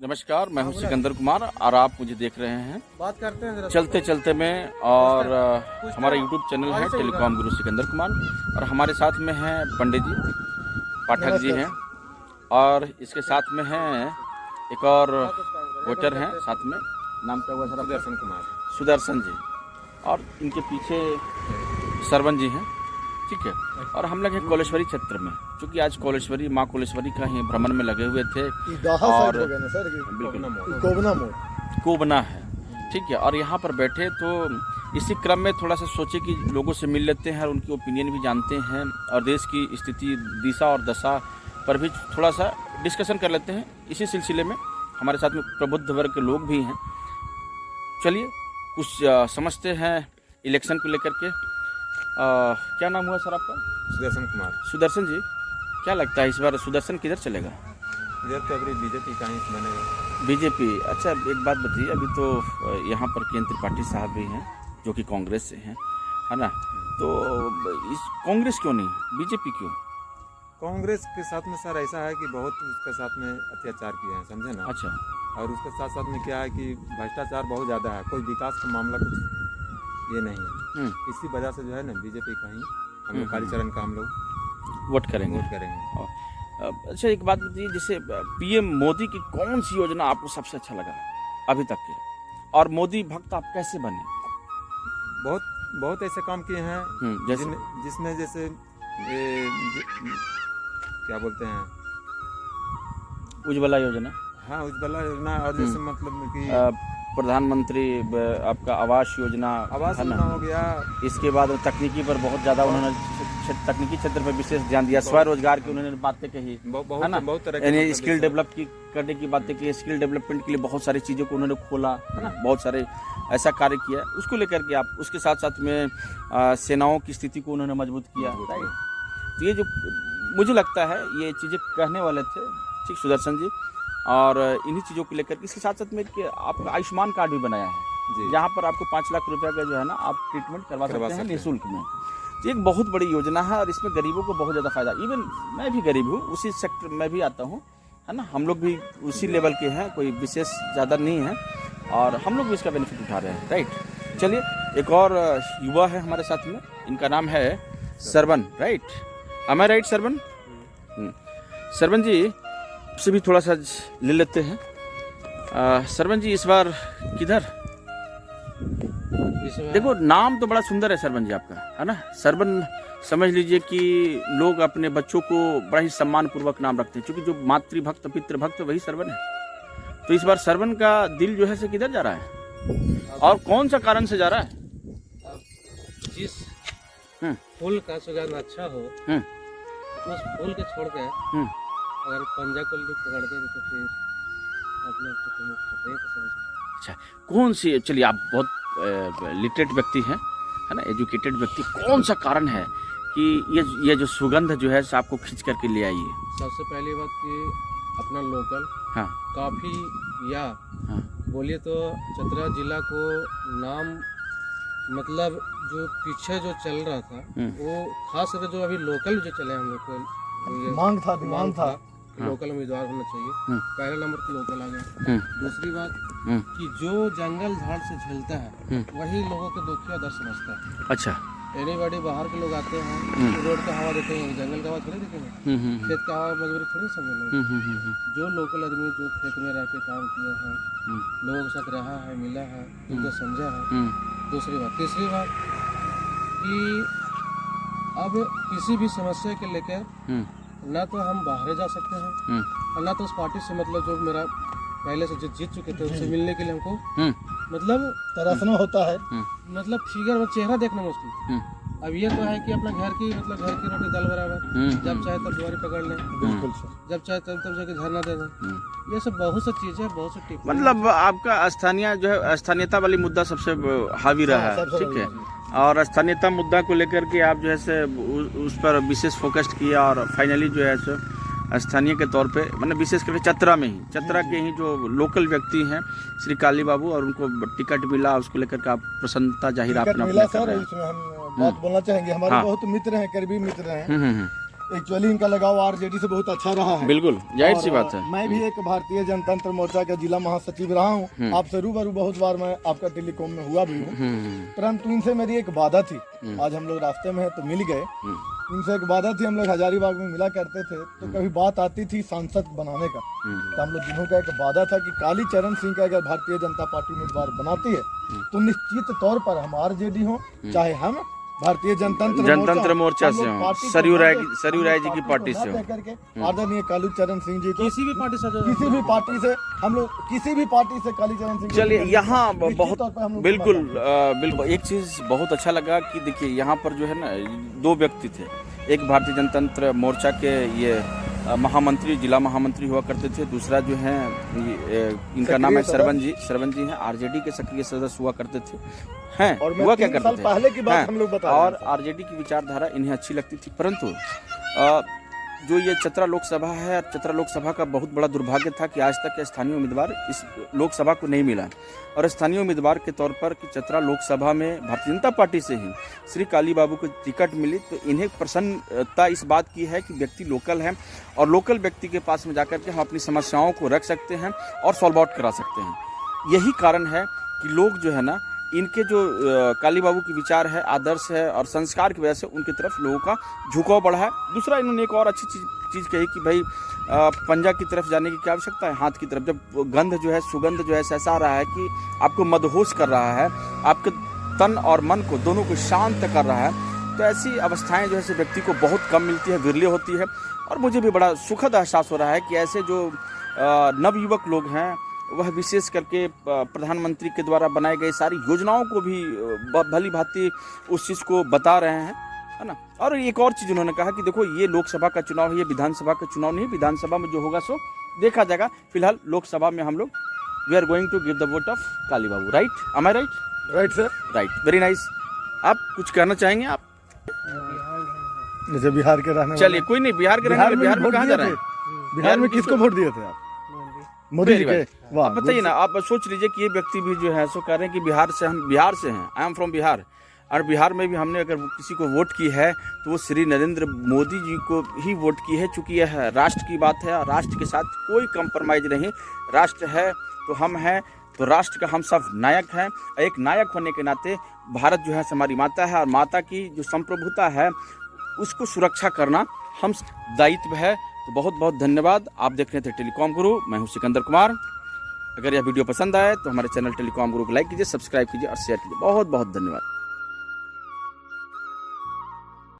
नमस्कार, मैं हूं सिकंदर कुमार और आप मुझे देख रहे हैं बात करते हैं चलते चलते में। और हमारा यूट्यूब चैनल है टेलीकॉम गुरु सिकंदर कुमार, और हमारे साथ में हैं पंडित जी, पाठक जी हैं, और इसके साथ में हैं एक और वोटर हैं साथ में। नाम क्या हुआ सर? सुदर्शन कुमार। सुदर्शन जी, और इनके पीछे सरवन जी हैं, ठीक है। और हम लोग हैं कोलेश्वरी क्षेत्र में, क्योंकि आज कोलेश्वरी माँ कोलेश्वरी का ही भ्रमण में लगे हुए थे। और कोबना है, ठीक है। और यहाँ पर बैठे तो इसी क्रम में थोड़ा सा सोचे कि लोगों से मिल लेते हैं और उनकी ओपिनियन भी जानते हैं, और देश की स्थिति, दिशा और दशा पर भी थोड़ा सा डिस्कशन कर लेते हैं। इसी सिलसिले में हमारे साथ में प्रबुद्ध वर्ग के लोग भी हैं। चलिए कुछ समझते हैं इलेक्शन को लेकर के। क्या नाम हुआ सर आपका? सुदर्शन कुमार। सुदर्शन जी, क्या लगता है इस बार सुदर्शन किधर चलेगा? इधर तो अभी बीजेपी का ही बनेगा। बीजेपी? अच्छा, एक बात बताइए, अभी तो यहाँ पर केंद्र त्रिपाठी साहब भी हैं जो कि कांग्रेस से हैं, है ना? तो इस कांग्रेस क्यों नहीं, बीजेपी क्यों? कांग्रेस के साथ में सर ऐसा है कि बहुत उसके साथ में अत्याचार किए हैं, समझे ना। अच्छा। और उसके साथ साथ में क्या है कि भ्रष्टाचार बहुत ज़्यादा है, कोई विकास का मामला कुछ ये नहीं है। इसी वजह से जो है ना बीजेपी का ही हम लोग कालीचरण का हम लोग वोट करेंगे। अच्छा, एक बात बताइए, जैसे पीएम मोदी की कौन सी योजना आपको सबसे अच्छा लगा अभी तक के, और मोदी भक्त आप कैसे बने? बहुत ऐसे काम किए हैं जिसमें जैसे क्या बोलते हैं, उज्ज्वला योजना। हाँ, उज्ज्वला योजना, और जैसे मतलब कि प्रधानमंत्री आपका आवास योजना हो गया। इसके बाद तकनीकी पर बहुत ज़्यादा उन्होंने तकनीकी क्षेत्र पर विशेष ध्यान दिया, स्वरोजगार की उन्होंने बातें कही, है ना? बहुत तरह यानी स्किल डेवलप करने की बातें की, स्किल डेवलपमेंट के लिए बहुत सारी चीज़ों को उन्होंने खोला, है ना? बहुत सारे ऐसा कार्य किया, उसको लेकर के आप उसके साथ साथ में सेनाओं की स्थिति को उन्होंने मजबूत किया। तो ये जो मुझे लगता है ये चीज़ें कहने वाले थे, ठीक, सुदर्शन जी। और इन्हीं चीज़ों को लेकर इसके साथ साथ में आपका आयुष्मान कार्ड भी बनाया है, जहाँ पर आपको 5 लाख रुपए का जो है ना आप ट्रीटमेंट करवा सकते हैं निःशुल्क में। तो एक बहुत बड़ी योजना है, और इसमें गरीबों को बहुत ज़्यादा फायदा। इवन मैं भी गरीब हूँ, उसी सेक्टर में भी आता हूँ, है ना? हम लोग भी उसी लेवल के हैं, कोई विशेष ज़्यादा नहीं है, और हम लोग भी इसका बेनिफिट उठा रहे हैं, राइट। चलिए, एक और युवा है हमारे साथ में, इनका नाम है Sarwan, right? Am I right Sarwan? Sarwan जी से भी थोड़ा सा ले लेते हैं। सरवन जी, इस बार किधर? देखो, नाम तो बड़ा सुंदर है सरवन जी आपका, है ना? सरवन समझ लीजिए कि लोग अपने बच्चों को बड़ा ही सम्मान पूर्वक नाम रखते हैं, क्योंकि जो मातृभक्त पितृभक्त वही सरवन है। तो इस बार सरवन का दिल जो है से किधर जा रहा है, और कौन सा कारण से जा रहा है? जिस फूल का सुगंध अच्छा हो, उस फूल के छोड़ के अगर पंजा को पकड़ दे तो फिर अपने आप को समझ। अच्छा, कौन सी, चलिए आप बहुत लिटरेट व्यक्ति हैं, है ना, एजुकेटेड व्यक्ति, कौन सा कारण है कि ये जो सुगंध जो है आपको खींच करके ले आई है? सबसे पहली बात कि अपना लोकल काफी, या बोलिए तो चतरा जिला को नाम, मतलब जो पीछे जो चल रहा था वो खास करके जो अभी लोकल जो चले हम लोग को मांग था लोकल उम्मीदवार होना चाहिए। पहला नंबर तो लोकल आ गया। दूसरी बात कि जो जंगल झाड़ से झेलता है वही लोगों के दुख और दर्द समझता है। अच्छा। एनीबॉडी बाहर के लोग आते हैं, रोड का हवा देखेंगे, जंगल का हवा थोड़ी देखेंगे, खेत का हवा मजबूरी थोड़ी समझेंगे। जो लोकल आदमी जो खेत में रह के काम किया है, लोगों के साथ रहा है, मिला है, उनको समझा है। दूसरी बात, तीसरी बात कि अब किसी भी समस्या के लेकर ना तो हम बाहर जा सकते हैं, और ना तो उस पार्टी से, मतलब जो मेरा पहले से जो जीत चुके थे उससे मिलने के लिए हमको मतलब तरसना होता है, मतलब फिगर और चेहरा देखना मुश्किल। अब ये तो है कि अपना घर की, मतलब घर की रोटी दाल बराबर, जब चाहे तब दुआरी पकड़ लें, बिल्कुल, जब चाहे तब जाके झरना दे दें। ये सब बहुत सी चीजें, बहुत सी टिप, मतलब आपका स्थानीय जो है, स्थानीयता वाली मुद्दा सबसे हावी रहा है, ठीक है। और स्थानीयता मुद्दा को लेकर के आप जो है से उस पर विशेष फोकस्ड किया, और फाइनली जो है सो स्थानीय के तौर पे, मतलब विशेष करके चतरा में ही, चतरा के ही जो लोकल व्यक्ति हैं श्री काली बाबू, और उनको टिकट मिला, उसको लेकर के आप प्रसन्नता जाहिर आपने मिला सर। इसमें हम बात बोलना चाहेंगे, हमारे बहुत मित्र हैं, करीबी मित्र हैं, एक्चुअली इनका लगाव आरजेडी से बहुत अच्छा रहा है। बिल्कुल जाहिर सी और बात है। मैं भी एक भारतीय जनतंत्र मोर्चा का जिला महासचिव रहा हूँ। आपसे रूबरू बहुत बार मैं आपका टेलीकॉम में हुआ भी हूँ, परंतु इनसे मेरी एक वादा थी। आज हम लोग रास्ते में हैं तो मिल गए। इनसे एक वादा थी, हम लोग हजारीबाग में मिला करते थे, तो कभी बात आती थी सांसद बनाने का, तो हम लोग दोनों का एक वादा था कि कालीचरण सिंह का अगर भारतीय जनता पार्टी उम्मीदवार बनाती है तो निश्चित तौर पर हम आरजेडी हो चाहे हम भारतीय जनतंत्र मोर्चा से हो, सरयू राय जी की पार्टी से हो, करके आदरणीय कालीचरण सिंह जी को किसी भी पार्टी से किसी भी पार्टी से हम लोग किसी भी पार्टी से कालीचरण सिंह चलिए यहाँ निश्चित बहुत तौर पर हम लोग बिल्कुल बिल्कुल एक चीज़ बहुत अच्छा लगा कि देखिए यहाँ पर जो है ना दो व्यक्ति थे। एक भारतीय जनतंत्र मोर्चा के ये महामंत्री, जिला महामंत्री हुआ करते थे। दूसरा जो है इनका नाम है सरवन जी हैं, आरजेडी के सक्रिय सदस्य हुआ करते थे। हैं और मैं हुआ क्या 3 करते साल थे पहले की बात हैं, हम लोग बता और रहे हैं। आरजेडी की विचारधारा इन्हें अच्छी लगती थी, परंतु जो ये चतरा लोकसभा है, चतरा लोकसभा का बहुत बड़ा दुर्भाग्य था कि आज तक स्थानीय उम्मीदवार इस लोकसभा को नहीं मिला। और स्थानीय उम्मीदवार के तौर पर कि चतरा लोकसभा में भारतीय जनता पार्टी से ही श्री काली बाबू को टिकट मिली, तो इन्हें प्रसन्नता इस बात की है कि व्यक्ति लोकल है और लोकल व्यक्ति के पास में जाकर के हम अपनी समस्याओं को रख सकते हैं और सॉल्व आउट करा सकते हैं। यही कारण है कि लोग जो है ना इनके जो काली बाबू की विचार है, आदर्श है और संस्कार की वजह से उनकी तरफ लोगों का झुकाव बढ़ा है। दूसरा इन्होंने एक और अच्छी चीज़ कही कि भाई पंजा की तरफ जाने की क्या आवश्यकता है, हाथ की तरफ। जब गंध जो है, सुगंध जो है ऐसा आ रहा है कि आपको मदहोश कर रहा है, आपके तन और मन को दोनों को शांत कर रहा है, तो ऐसी अवस्थाएं जो है व्यक्ति को बहुत कम मिलती है, विरले होती है। और मुझे भी बड़ा सुखद एहसास हो रहा है कि ऐसे जो नवयुवक लोग हैं वह विशेष करके प्रधानमंत्री के द्वारा बनाई गई सारी योजनाओं को भी भली भांति उस चीज़ को बता रहे हैं, है ना। और एक और चीज़ उन्होंने कहा कि देखो ये लोकसभा का चुनाव है, ये विधानसभा का चुनाव नहीं है। विधानसभा में जो होगा सो देखा जाएगा। फिलहाल लोकसभा में हम लोग we are going to give the vote of Kali Babu. Right, am I right? Right sir, right, very nice. आप कुछ कहना चाहेंगे आप? जैसे बिहार के रहने चलिए कोई नहीं, बिहार के रहने वाले बिहार में कहाँ जा रहे हैं? बिहार में किसको वोट दिए थे आप? मोदी जी के। वाह, आप बताइए ना, आप सोच लीजिए कि ये व्यक्ति भी जो है सो कह रहे हैं कि बिहार से हैं, आई एम फ्रॉम बिहार। और बिहार में भी हमने अगर किसी को वोट की है तो वो श्री नरेंद्र मोदी जी को ही वोट की है, चूँकि यह राष्ट्र की बात है और राष्ट्र के साथ कोई कंप्रोमाइज नहीं। राष्ट्र है तो हम हैं, तो राष्ट्र का हम सब नायक हैं। एक नायक होने के नाते भारत जो है हमारी माता है और माता की जो संप्रभुता है उसको सुरक्षा करना हम दायित्व है। तो बहुत बहुत धन्यवाद। आप देख रहे थे टेलीकॉम गुरु, मैं हूं सिकंदर कुमार। अगर यह वीडियो पसंद आए तो हमारे चैनल टेलीकॉम गुरु को लाइक कीजिए, सब्सक्राइब कीजिए और शेयर कीजिए। बहुत बहुत धन्यवाद।